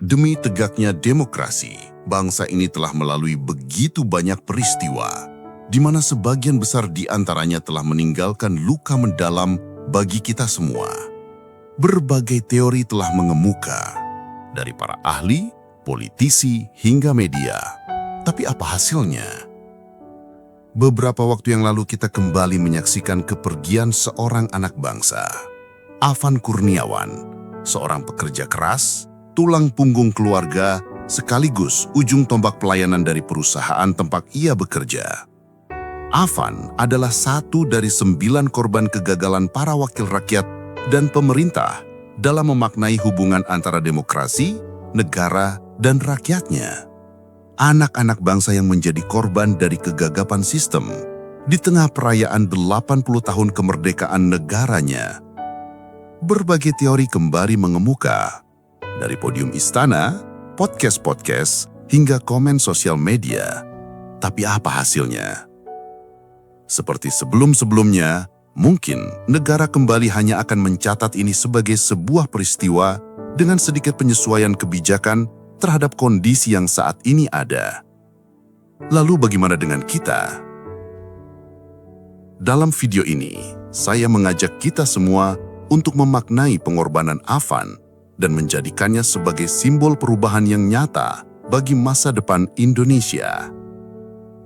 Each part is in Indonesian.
Demi tegaknya demokrasi, bangsa ini telah melalui begitu banyak peristiwa, di mana sebagian besar di antaranya telah meninggalkan luka mendalam bagi kita semua. Berbagai teori telah mengemuka, dari para ahli, politisi, hingga media. Tapi apa hasilnya? Beberapa waktu yang lalu kita kembali menyaksikan kepergian seorang anak bangsa, Afan Kurniawan, seorang pekerja keras, tulang punggung keluarga, sekaligus ujung tombak pelayanan dari perusahaan tempat ia bekerja. Afan adalah satu dari 9 korban kegagalan para wakil rakyat dan pemerintah dalam memaknai hubungan antara demokrasi, negara, dan rakyatnya. Anak-anak bangsa yang menjadi korban dari kegagapan sistem di tengah perayaan 80 tahun kemerdekaan negaranya. Berbagai teori kembali mengemuka, dari podium istana, podcast-podcast, hingga komen sosial media. Tapi apa hasilnya? Seperti sebelum-sebelumnya, mungkin negara kembali hanya akan mencatat ini sebagai sebuah peristiwa dengan sedikit penyesuaian kebijakan terhadap kondisi yang saat ini ada. Lalu bagaimana dengan kita? Dalam video ini, saya mengajak kita semua untuk memaknai pengorbanan Afan dan menjadikannya sebagai simbol perubahan yang nyata bagi masa depan Indonesia.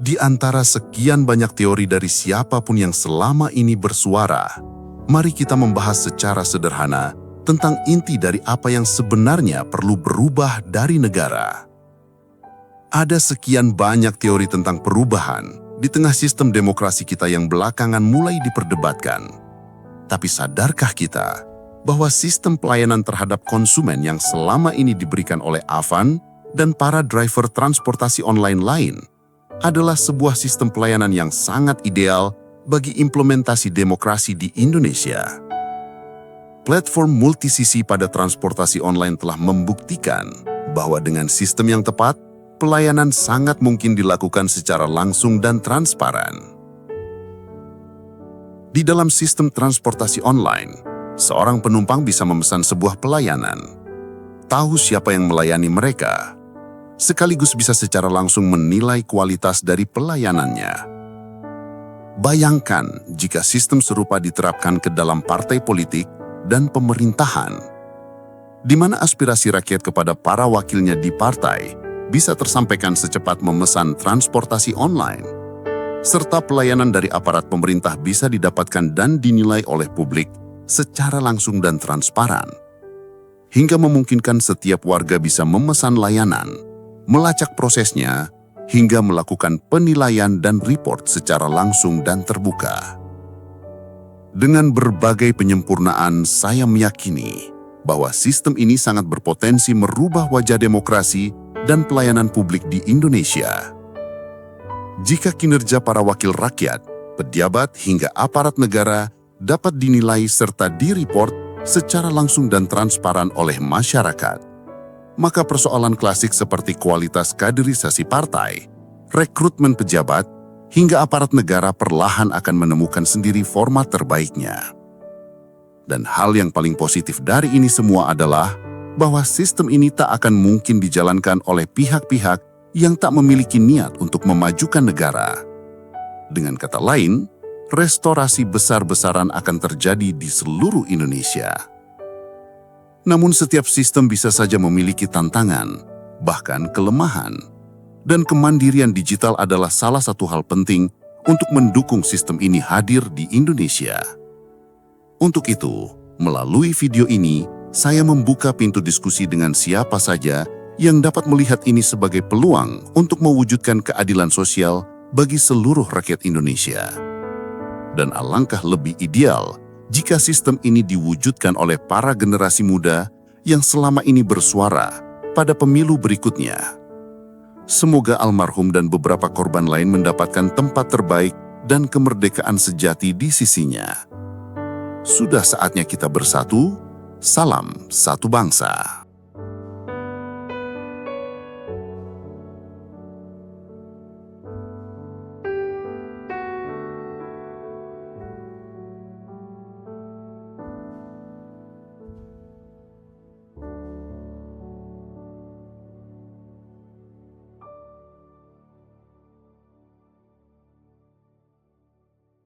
Di antara sekian banyak teori dari siapapun yang selama ini bersuara, mari kita membahas secara sederhana tentang inti dari apa yang sebenarnya perlu berubah dari negara. Ada sekian banyak teori tentang perubahan di tengah sistem demokrasi kita yang belakangan mulai diperdebatkan. Tapi sadarkah kita bahwa sistem pelayanan terhadap konsumen yang selama ini diberikan oleh Afan dan para driver transportasi online lain adalah sebuah sistem pelayanan yang sangat ideal bagi implementasi demokrasi di Indonesia. Platform multisisi pada transportasi online telah membuktikan bahwa dengan sistem yang tepat, pelayanan sangat mungkin dilakukan secara langsung dan transparan. Di dalam sistem transportasi online, seorang penumpang bisa memesan sebuah pelayanan, tahu siapa yang melayani mereka, sekaligus bisa secara langsung menilai kualitas dari pelayanannya. Bayangkan jika sistem serupa diterapkan ke dalam partai politik dan pemerintahan, di mana aspirasi rakyat kepada para wakilnya di partai bisa tersampaikan secepat memesan transportasi online, serta pelayanan dari aparat pemerintah bisa didapatkan dan dinilai oleh publik secara langsung dan transparan, hingga memungkinkan setiap warga bisa memesan layanan, melacak prosesnya, hingga melakukan penilaian dan report secara langsung dan terbuka. Dengan berbagai penyempurnaan, saya meyakini bahwa sistem ini sangat berpotensi merubah wajah demokrasi dan pelayanan publik di Indonesia. Jika kinerja para wakil rakyat, pejabat, hingga aparat negara dapat dinilai serta direport secara langsung dan transparan oleh masyarakat, maka persoalan klasik seperti kualitas kaderisasi partai, rekrutmen pejabat, hingga aparat negara perlahan akan menemukan sendiri format terbaiknya. Dan hal yang paling positif dari ini semua adalah bahwa sistem ini tak akan mungkin dijalankan oleh pihak-pihak yang tak memiliki niat untuk memajukan negara. Dengan kata lain, restorasi besar-besaran akan terjadi di seluruh Indonesia. Namun setiap sistem bisa saja memiliki tantangan, bahkan kelemahan. Dan kemandirian digital adalah salah satu hal penting untuk mendukung sistem ini hadir di Indonesia. Untuk itu, melalui video ini, saya membuka pintu diskusi dengan siapa saja yang dapat melihat ini sebagai peluang untuk mewujudkan keadilan sosial bagi seluruh rakyat Indonesia. Dan alangkah lebih ideal jika sistem ini diwujudkan oleh para generasi muda yang selama ini bersuara pada pemilu berikutnya. Semoga almarhum dan beberapa korban lain mendapatkan tempat terbaik dan kemerdekaan sejati di sisinya. Sudah saatnya kita bersatu. Salam satu bangsa.